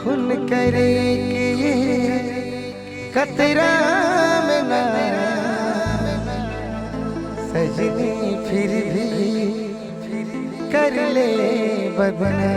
खून करे के कतरा में ना सजनी फिर भी कर ले बदना।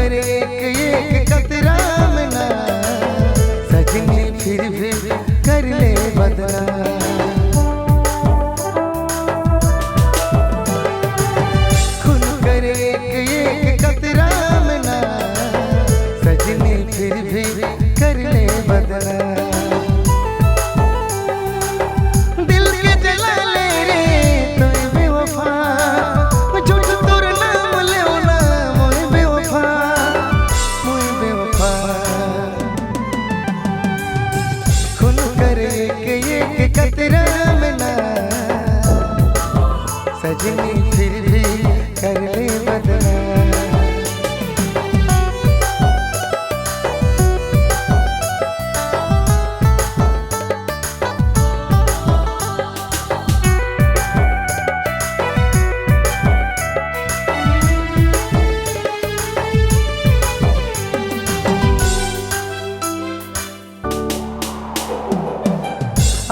एक कतरा में ना सजनी फिर भी कर ले बदला। खून करे एक कतरा में ना सजनी फिर भी कर ले बदला। दिल के जला ले रे तो बेवफा झूठ तोर नाम ले ना मोए बेवफा। खून करे एक कतरा में ना सजनी फिर भी कर ले बदला।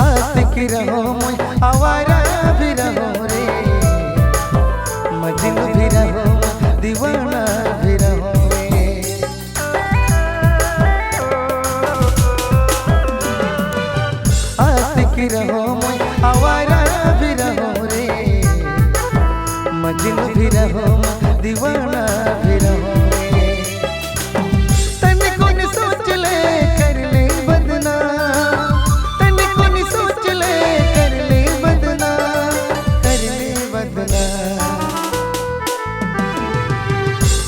आशिक रहो मोय आवारा भी रहो रे, मजनू भी रहो दीवाना भी रहो रे। आशिक रहो मोय आवारा भी रहो रे, मजनू भी रहो दीवाना भी रहो रे। तन कौन सोच ले कर ले बदना,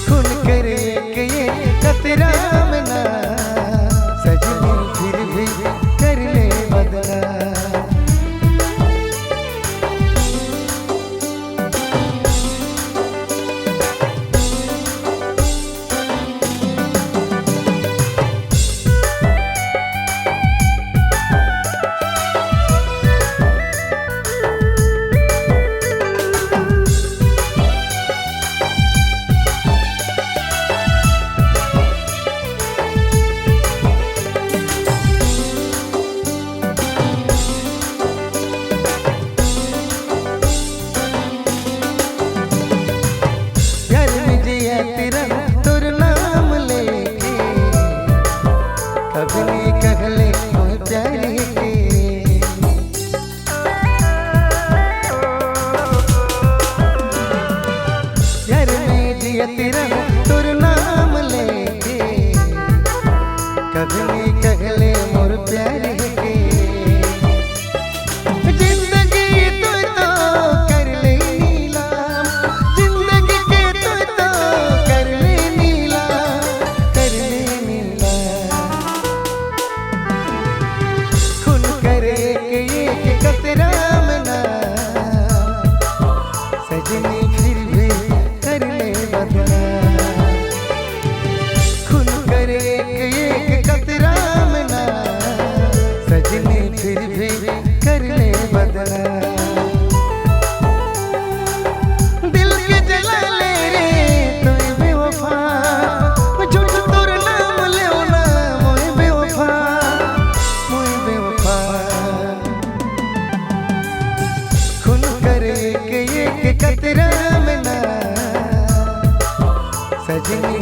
खून करे एक कतरा में ना सजनी फिर भी कर ले बदला। तोर नाम लेके कभी नहीं कहले प्यार के। यार में जिया तेरा तोर नाम लेके कभी नहीं कहले मोर प्यार के। जिंदगी तो कर ले नीलाम, जिंदगी के तो कर ले नीलाम, कर ले नीलाम। खून करे एक कतरा में ना सजनी फिर भी कर ले बदला। खून करे एक कतरा में ना सजनी फिर भी कर ले बदला। दिल के जला ले रे तो बेवफा झूठ तोर नाम ले ना मोए बेवफा, मोए बेवफा। खून करे एक कतरा में ना सजनी